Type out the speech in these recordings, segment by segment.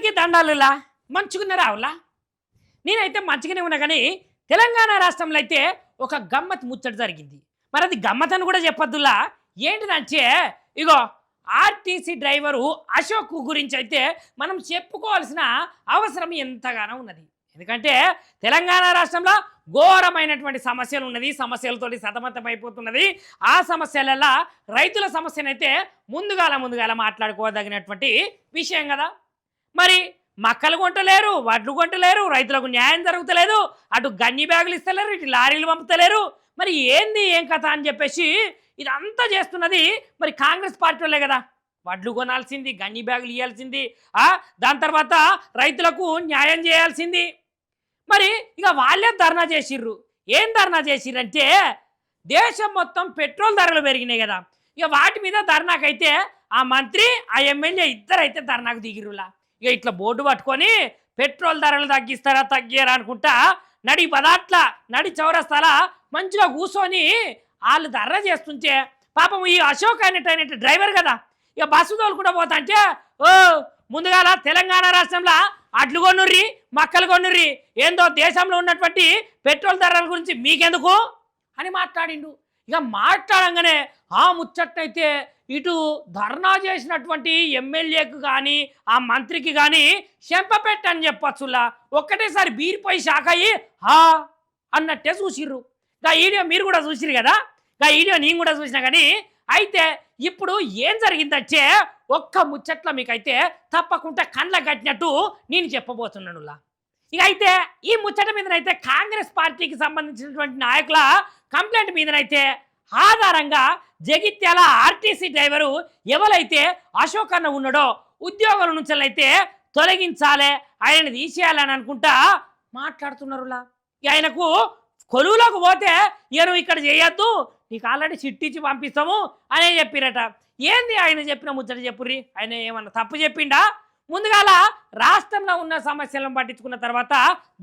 అందరికీ దండాలులా మంచుకున్న రావులా నేనైతే మంచిగానే ఉన్నా కానీ తెలంగాణ రాష్ట్రంలో అయితే ఒక గమ్మత్ ముచ్చట జరిగింది. మరి అది గమ్మత్ అని కూడా చెప్పొద్దులా. ఏంటిదంటే ఇగో ఆర్టీసీ డ్రైవరు అశోక్ గురించి అయితే మనం చెప్పుకోవాల్సిన అవసరం ఎంతగానో ఉన్నది. ఎందుకంటే తెలంగాణ రాష్ట్రంలో ఘోరమైనటువంటి సమస్యలు ఉన్నది, సమస్యలతోటి సతమతమైపోతున్నది. ఆ సమస్యలలో రైతుల సమస్యనైతే ముందుగాల మాట్లాడుకోదగినటువంటి విషయం కదా. మరి మక్కలు కొంటలేరు, వడ్లు కొంటలేరు, రైతులకు న్యాయం జరుగుతలేదు, అటు గన్ని బ్యాగులు ఇస్తలేరు, ఇటు లారీలు పంపుతలేరు. మరి ఏంది ఏం కథ అని చెప్పేసి ఇదంతా చేస్తున్నది మరి కాంగ్రెస్ పార్టీ వాళ్ళే కదా. వడ్లు కొనాల్సింది, గన్ని బ్యాగులు ఇవ్వాల్సింది, దాని తర్వాత రైతులకు న్యాయం చేయాల్సింది. మరి ఇక వాళ్ళే ధర్నా చేసిర్రు. ఏం ధర్నా చేసిర్రంటే దేశం మొత్తం పెట్రోల్ ధరలు పెరిగినాయి కదా. ఇక వాటి మీద ధర్నాకైతే ఆ మంత్రి ఆ ఎమ్మెల్యే ఇద్దరైతే ధర్నాకు దిగిరులా. ఇక ఇట్లా బోర్డు పట్టుకొని పెట్రోల్ ధరలు తగ్గిస్తారా తగ్గారా అనుకుంటా నడి పదాట్ల నడి చౌరస్తాల మంచిగా కూర్చొని వాళ్ళు ధర్నా చేస్తుంటే పాపం ఈ అశోక్ అయినట్టు డ్రైవర్ కదా ఇక బస్సు తోలుకుంటూ పోతా అంటే ఓ ముందుగాల తెలంగాణ రాష్ట్రంలో అడ్లు కొనుర్రి, మక్కలు కొనుర్రి, ఏందో దేశంలో ఉన్నటువంటి పెట్రోల్ ధరల గురించి మీకెందుకు అని మాట్లాడిండు. ఇక మాట్లాడంగానే ఆ ముచ్చట్నైతే ఇటు ధర్నా చేసినటువంటి ఎమ్మెల్యేకు కానీ ఆ మంత్రికి కానీ చెంపపెట్టని చెప్పచ్చులా. ఒక్కటేసారి బీరిపోయి షాక్ అయ్యి అన్నట్టే చూసిర్రు. గా వీడియో మీరు కూడా చూసిరు కదా, గా వీడియో నేను కూడా చూసినా. కానీ అయితే ఇప్పుడు ఏం జరిగిందంటే ఒక్క ముచ్చట్ల మీకైతే తప్పకుండా కండ్ల కట్టినట్టు నేను చెప్పబోతున్నానులా. ఇక అయితే ఈ ముచ్చట మీదనైతే కాంగ్రెస్ పార్టీకి సంబంధించినటువంటి నాయకుల కంప్లైంట్ మీదనైతే ఆధారంగా జగిత్యాల ఆర్టీసీ డ్రైవరు ఎవరైతే అశోక్ అన్న ఉన్నాడో ఉద్యోగుల నుంచి అయితే తొలగించాలి, ఆయనని తీసేయాలని అనుకుంటా మాట్లాడుతున్నారులా. ఆయనకు కొలువులోకి పోతే నువ్వు ఇక్కడ చేయొద్దు, నీకు ఆల్రెడీ చిట్టిచ్చి పంపిస్తాము అనే చెప్పిరట. ఏంది ఆయన చెప్పిన ముచ్చట చెప్పుర్రి, ఆయన ఏమన్నా తప్పు చెప్పిండా? ముందుగాల రాష్ట్రంలో ఉన్న సమస్యలను పట్టించుకున్న తర్వాత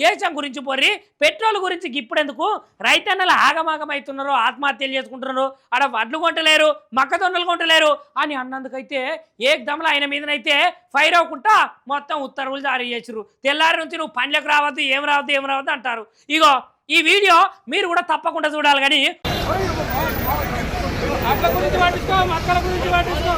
దేశం గురించి పోర్రి, పెట్రోల్ గురించి ఇప్పుడెందుకు, రైతన్నలు ఆగమాగమవుతున్నారో, ఆత్మహత్యలు చేసుకుంటున్నారు, ఆడ వడ్లు కొంటలేరు, మొక్కజొన్నలు కొంటలేరు అని అన్నందుకైతే ఏకదమ్లో ఆయన మీదనైతే ఫైర్ అవ్వకుండా మొత్తం ఉత్తర్వులు జారీ చేసిరు. తెల్లారి నుంచి నువ్వు పనులకు రావద్దు, ఏం రావద్దు అంటారు. ఇగో ఈ వీడియో మీరు కూడా తప్పకుండా చూడాలి. కానీ అట్ల గురించి పట్టించుకో, మక్కల గురించి పట్టించుకో.